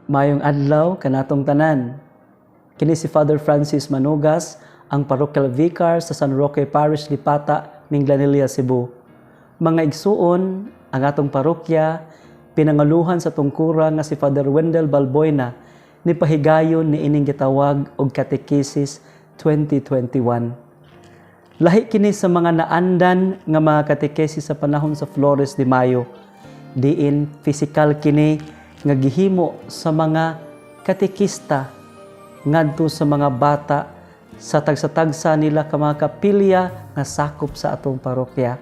Mayong adlaw kanatong tanan. Kini si Father Francis Manugas, ang Parochial Vicar sa San Roque Parish, Lipata, Minglanilla, Cebu. Mga igsuon, ang atong parokya, pinangaluhan sa tungkura nga si Father Wendell Balboyna, ni pahigayon ni ining gitawag og Catechesis 2021. Lahi kini sa mga naandan nga mga catechesis sa panahon sa Flores de Mayo. Diin physical kini nga gihimo sa mga katekista ngadto sa mga bata sa tagsa-tagsa nila ka mga kapilya nga sakop sa atong parokya.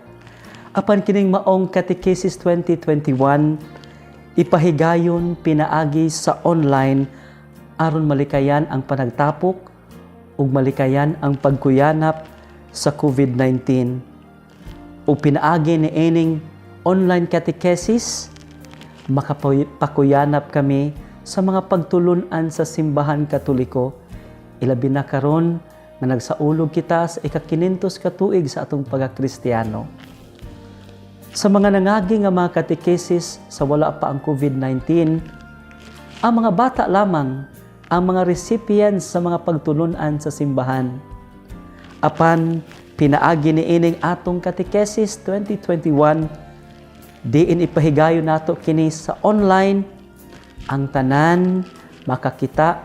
Apan kining maong Catechesis 2021 ipahigayon pinaagi sa online aron malikayan ang panagtapok ug malikayan ang pagkuyanap sa COVID-19. O pinaagi ni ining online catechesis makapakuyanap kami sa mga pagtulunan sa simbahan Katoliko. Ilabi na karon nga nagsaulog kita sa ika-500 ka tuig sa atong pagkakristiyano. Sa mga nangagi nga mga catechesis sa wala pa ang COVID-19, ang mga bata lamang ang mga recipients sa mga pagtulunan sa simbahan. Apan pinaagi ni ining atong Catechesis 2021, diin ipahigayon nato kini sa online ang tanan makakita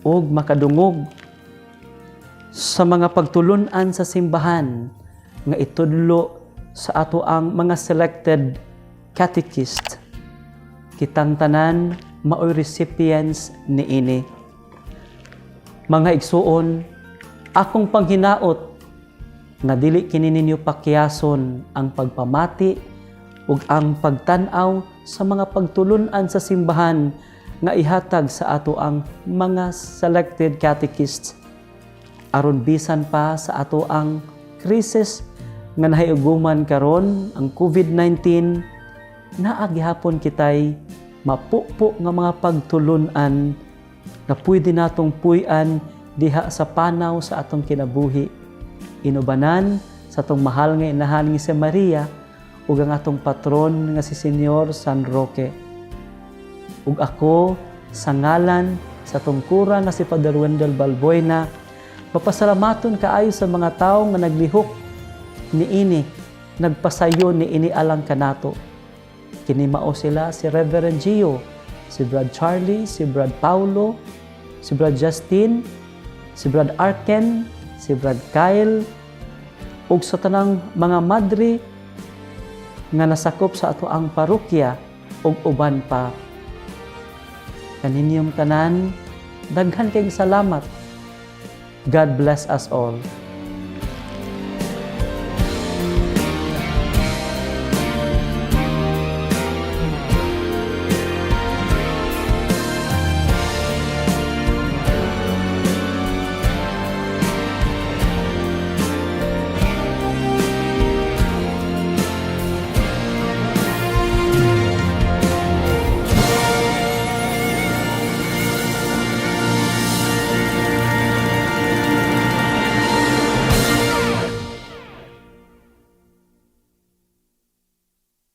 ug makadungog sa mga pagtulunan sa simbahan nga itudlo sa ato ang mga selected catechist. Kitang tanan maoy recipients ni ini. Mga igsuon, akong panghinaot nga dili kini ninyo pakyason ang pagpamati ug ang pagtan-aw sa mga pagtulunan sa simbahan nga ihatag sa ato ang mga selected catechists aron bisan pa sa ato ang krisis nga nahiuguman karon ang COVID-19 naa gihapon kitay mapupo nga mga pagtulunan nga pwede natong puy-an diha sa panaw sa atong kinabuhi. Inubanan sa atong mahal nga inahan nga si Maria ug ang atong patron nga si Senyor San Roque. Ug ako sa ngalan sa tungkura nga si Father Wendell Balboyna, mapasalamaton kaayo sa mga tawo nga naglihok niini, nagpasayo niini alang kanato. Kini mao sila si Reverend Gio, si Brad Charlie, si Brad Paulo, si Brad Justin, si Brad Arken, si Brad Kyle, ug sa tanang mga madre nga nasakop sa ato ang parokya ug uban pa. Kaninyong tanan, daghan kayong salamat. God bless us all.